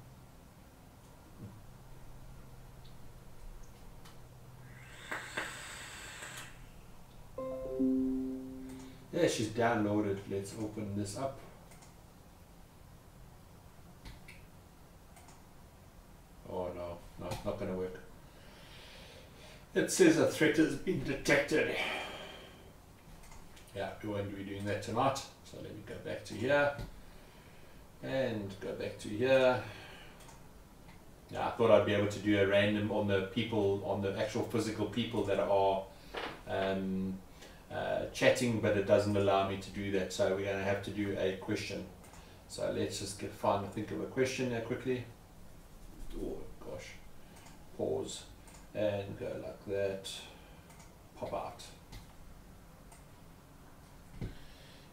Yeah, she's downloaded. Let's open this up. Oh no, it's not going to work. It says a threat has been detected. Yeah, we won't be doing that tonight. So let me go back to here and go back to here. Yeah, I thought I'd be able to do a random on the people, on the actual physical people that are chatting, but it doesn't allow me to do that. So we're going to have to do a question. So let's just think of a question there quickly. Oh gosh, pause and go like that, pop out. Let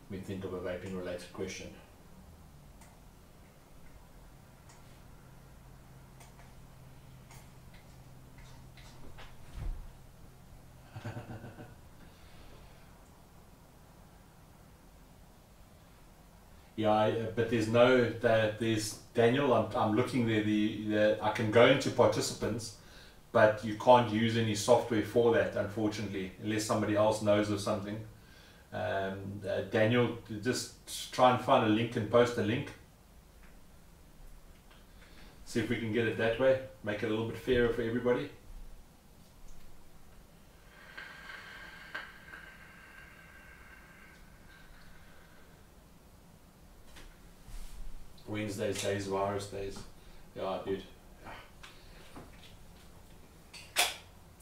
me think of a vaping related question. Yeah, but there's Daniel. I'm looking there. I can go into participants, but you can't use any software for that, unfortunately, unless somebody else knows of something. Daniel, just try and find a link and post a link. See if we can get it that way. Make it a little bit fairer for everybody. Wednesdays, days, virus days. Yeah, dude.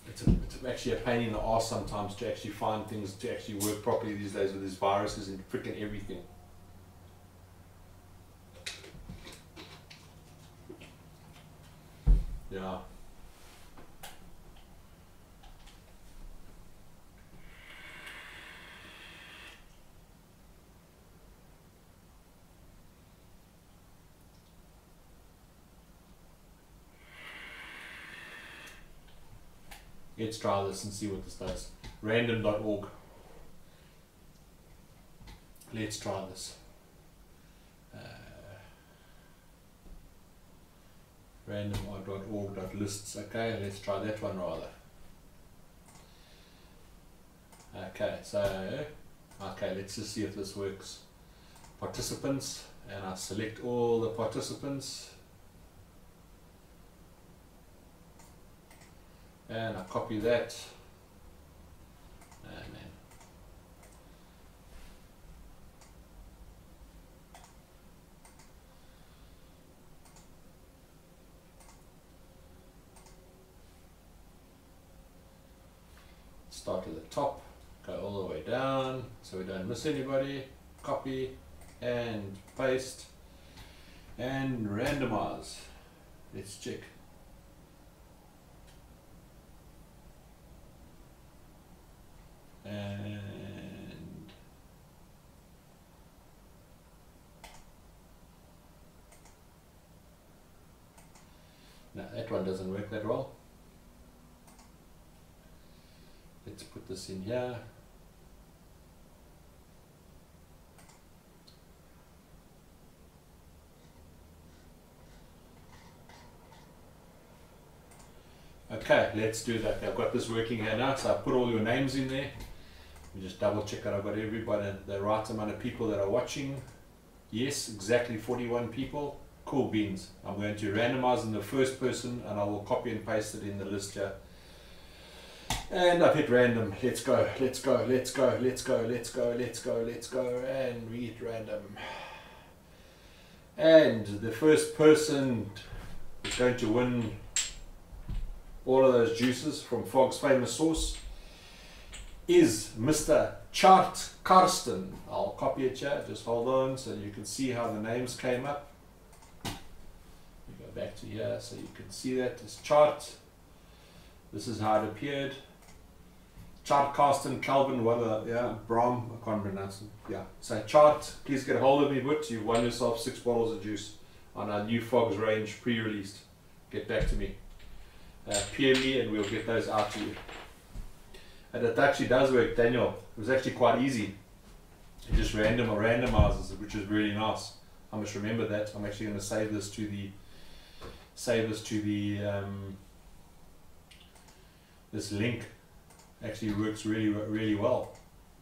It's actually a pain in the ass sometimes to actually find things to actually work properly these days with these viruses and freaking everything. Yeah. Let's try this and see what this does. Random.org. Let's try this. Random.org.lists. Okay, let's try that one rather. Okay, let's just see if this works. Participants, and I select all the participants. And I copy that. And then start at the top, go all the way down so we don't miss anybody. Copy and paste and randomize. Let's check. And no, that one doesn't work that well. Let's put this in here. Okay, let's do that. I've got this working here now, so I put all your names in there. Just double check that I've got everybody, the right amount of people that are watching. Yes, exactly 41 people. Cool beans. I'm going to randomize in the first person and I will copy and paste it in the list here. And I've hit random. Let's go, let's go, let's go, let's go, let's go, let's go, let's go, and read random. And the first person is going to win all of those juices from Fog's Famous Sauce is Mr. Chart Karsten. I'll copy it here, just hold on so you can see how the names came up. You go back to here so you can see that this chart. This is how it appeared. Chart Karsten, Calvin, Brom, I can't pronounce it. Yeah, so Chart, please get a hold of me, but you've won yourself 6 bottles of juice on our new Fogs range pre-released. Get back to me. PM me and we'll get those out to you. And it actually does work, Daniel. It was actually quite easy. It just randomizes it, which is really nice. I must remember that. I'm actually going to save this to the this link. Actually works really well.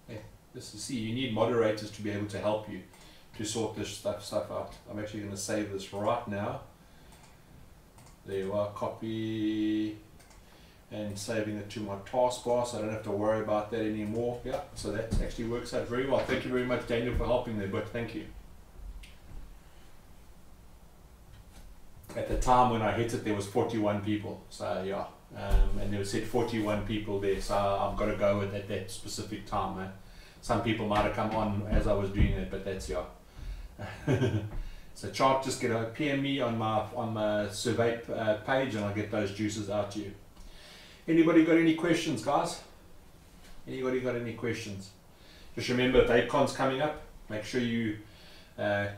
Yeah, just to see, you need moderators to be able to help you to sort this stuff out. I'm actually going to save this right now. There you are, copy and saving it to my taskbar so I don't have to worry about that anymore. Yeah, so that actually works out very well. Thank you very much, Daniel, for helping there, but thank you. At the time when I hit it, there was 41 people, so yeah, and there was said 41 people there, so I've got to go with that specific time. Some people might have come on as I was doing it, but that's, yeah. So chart, just get a PM me on my survey page, and I'll get those juices out to you. Anybody got any questions, guys? Anybody got any questions? Just remember, VapeCon's coming up. Make sure you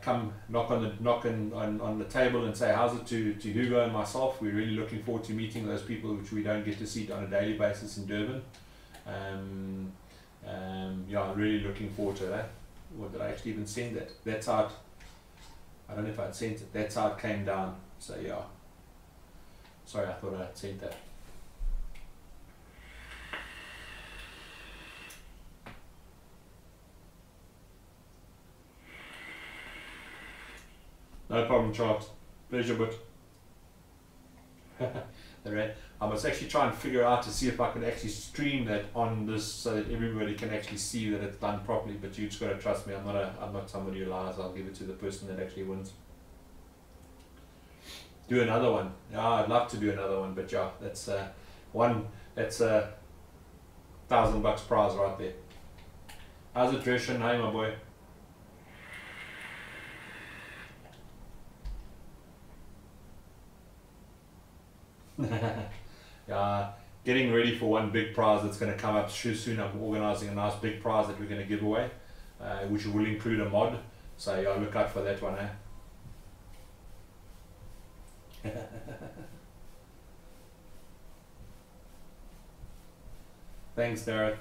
come knock on the table and say how's it to Hugo and myself. We're really looking forward to meeting those people which we don't get to see on a daily basis in Durban. Yeah, I'm really looking forward to that. Or did I actually even send that? That's how it, I don't know if I'd sent it. That's how it came down. So yeah. Sorry, I thought I'd sent that. No problem, Charles. Pleasure, but I must actually try and figure out to see if I can actually stream that on this so that everybody can actually see that it's done properly. But you just got to trust me. I'm not somebody who lies. I'll give it to the person that actually wins. Do another one. Yeah, I'd love to do another one, but yeah, that's one. That's $1,000 prize right there. How's it, Dresden? Hey, my boy. Yeah, getting ready for one big prize that's going to come up soon. I'm organising a nice big prize that we're going to give away, which will include a mod. So yeah, look out for that one, eh? Thanks, Darren.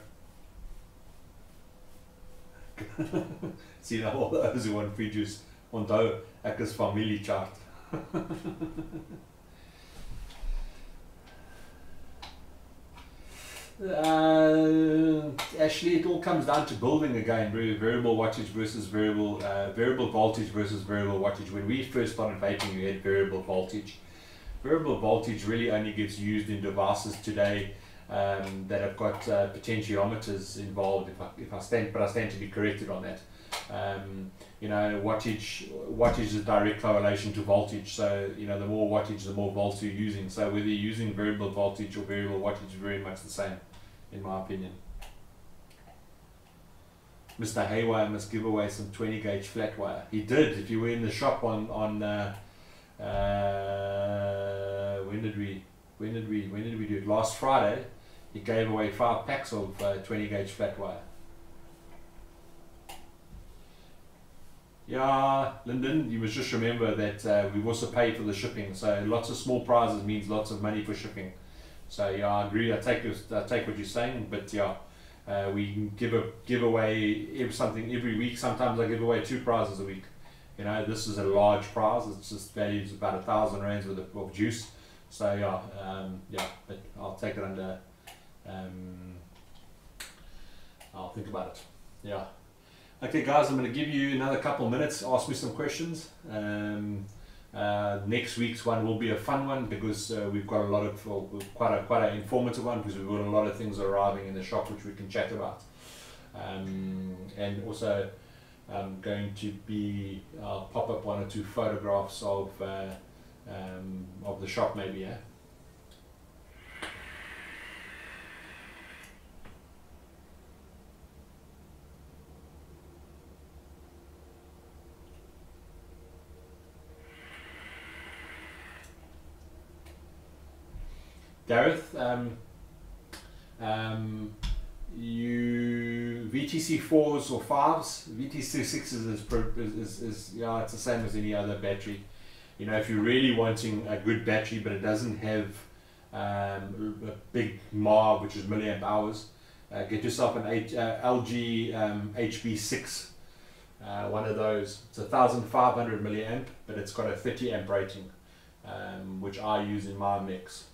See now, all those who want free juice, onthou, ek is familie chart. Actually, it all comes down to building again. Variable wattage versus variable voltage versus variable wattage. When we first started vaping, we had variable voltage. Variable voltage really only gets used in devices today that have got potentiometers involved. If I stand to be corrected on that. You know, wattage is a direct correlation to voltage. So you know, the more wattage, the more volts you're using. So whether you're using variable voltage or variable wattage is very much the same, in my opinion. Mr. Haywire must give away some 20 gauge flat wire. He did. If you were in the shop on when did we do it? Last Friday, he gave away 5 packs of 20 gauge flat wire. Yeah, Lyndon, you must just remember that we've also paid for the shipping. So lots of small prizes means lots of money for shipping. So yeah, I agree. I take what you're saying, but yeah, we give away something every week. Sometimes I give away 2 prizes a week. You know, this is a large prize. It's just values about 1,000 rands worth of juice. So yeah, yeah, but I'll take it under. I'll think about it. Yeah. Okay, guys, I'm going to give you another couple minutes. Ask me some questions. Next week's one will be a fun one because we've got a lot of quite an informative one because we've got a lot of things arriving in the shop which we can chat about. And also, I'm going to be I'll pop up 1 or 2 photographs of the shop maybe. Yeah. Gareth, you VTC 4s or 5s, VTC 6s is yeah, it's the same as any other battery. You know, if you're really wanting a good battery but it doesn't have a big MAR, which is milliamp hours, get yourself an LG HB6, one of those. It's 1,500 milliamp, but it's got a 30 amp rating, which I use in my mix.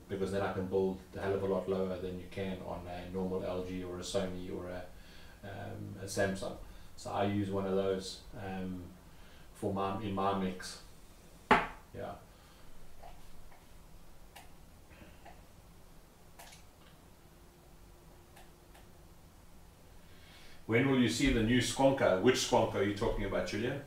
Because then I can build a hell of a lot lower than you can on a normal LG or a Sony or a Samsung. So I use one of those in my mix. Yeah. When will you see the new Squonka? Which Squonka are you talking about, Julian?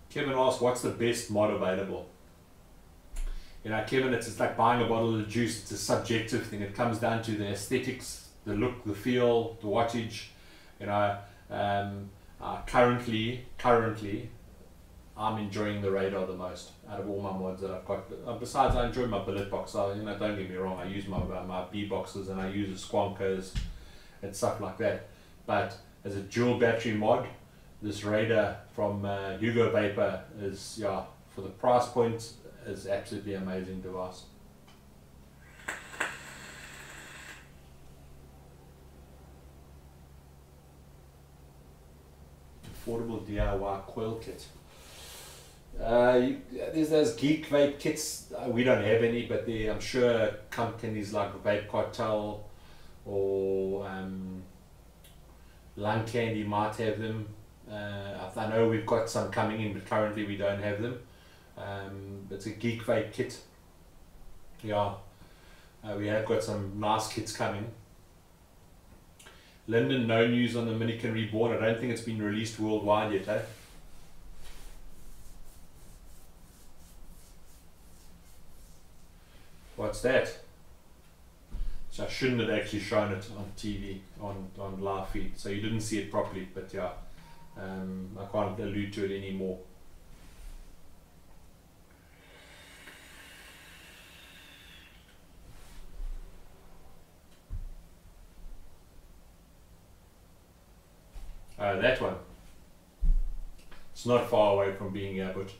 Kevin asked, what's the best mod available? You know, Kevin, it's like buying a bottle of juice. It's a subjective thing. It comes down to the aesthetics, the look, the feel, the wattage. You know, currently, I'm enjoying the RADER the most out of all my mods that I've got. Besides, I enjoy my billet box. You know, don't get me wrong. I use my B boxes and I use the squonkers and stuff like that. But as a dual battery mod, this RADER from Hugo Vapor is, yeah, for the price point, is absolutely amazing device. Affordable DIY coil kit. There's those geek vape kits. We don't have any, but I'm sure companies like Vape Cartel or Lung Candy might have them. I know we've got some coming in, but currently we don't have them. It's a geek vape kit. Yeah, we have got some nice kits coming. Linden, no news on the Minikin Reborn. I don't think it's been released worldwide yet, eh? What's that? So I shouldn't have actually shown it on TV, on live feed, so you didn't see it properly, but yeah, I can't allude to it anymore. That one. It's not far away from being here, but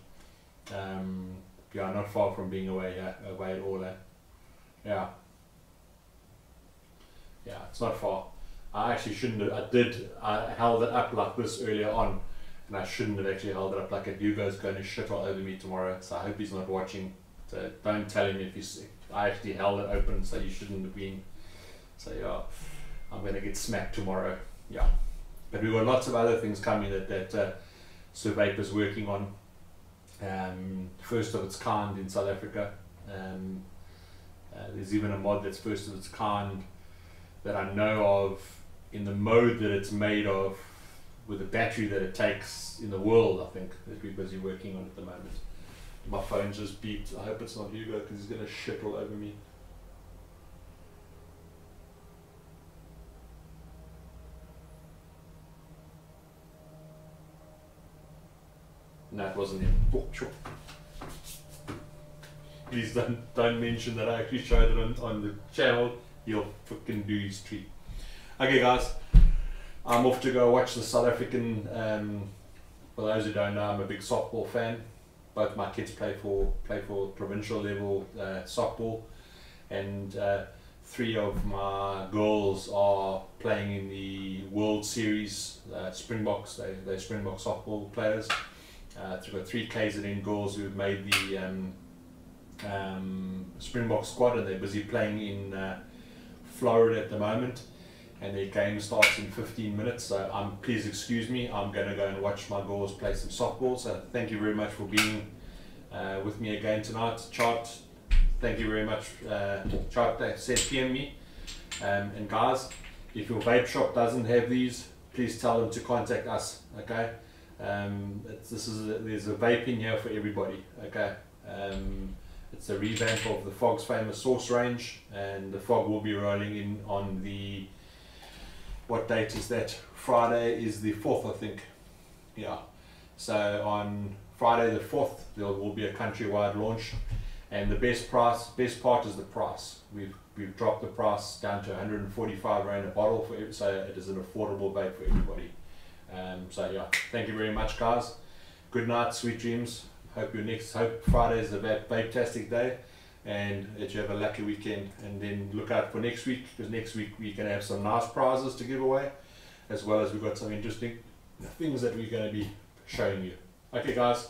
yeah, not far from being away at all. Yeah, it's not far. I actually shouldn't have. I held it up like this earlier on, and I shouldn't have actually held it up like it. Hugo's going to shit all over me tomorrow, so I hope he's not watching. So don't tell him if I actually held it open, so you shouldn't have been. So yeah, I'm going to get smacked tomorrow. Yeah. But we've got lots of other things coming that Sir Vapor's working on. First of its kind in South Africa. There's even a mod that's first of its kind that I know of in the mode that it's made of, with the battery that it takes in the world, I think, that we're busy working on at the moment. My phone just beeped. I hope it's not Hugo because he's going to shit all over me. No, it wasn't him. Oh, sure. Please don't mention that I actually showed it on the channel. He'll fucking do his treat. Okay, guys, I'm off to go watch the South African. For those who don't know, I'm a big softball fan. Both my kids play for provincial level softball, and 3 of my girls are playing in the World Series. Springboks, they're Springbok softball players. We've got 3 KZN girls who've made the Springbok squad, and they're busy playing in Florida at the moment, and their game starts in 15 minutes, so please excuse me, I'm going to go and watch my girls play some softball. So thank you very much for being with me again tonight. Chart, thank you very much. Chart said PM me, and guys, if your vape shop doesn't have these, please tell them to contact us, okay? There's a vape in here for everybody, okay? It's a revamp of the Fog's famous Source range, and the Fog will be rolling in on the, what date is that? Friday is the 4th, I think. Yeah. So on Friday the 4th, there will be a countrywide launch, and the best part is the price. We've dropped the price down to 145 Rand a bottle for so it is an affordable vape for everybody. So yeah, thank you very much, guys. Good night, sweet dreams. Hope Friday is a vape-tastic day, and that you have a lucky weekend. And then look out for next week, because next week we're going to have some nice prizes to give away, as well as we've got some interesting things that we're going to be showing you. Okay, guys.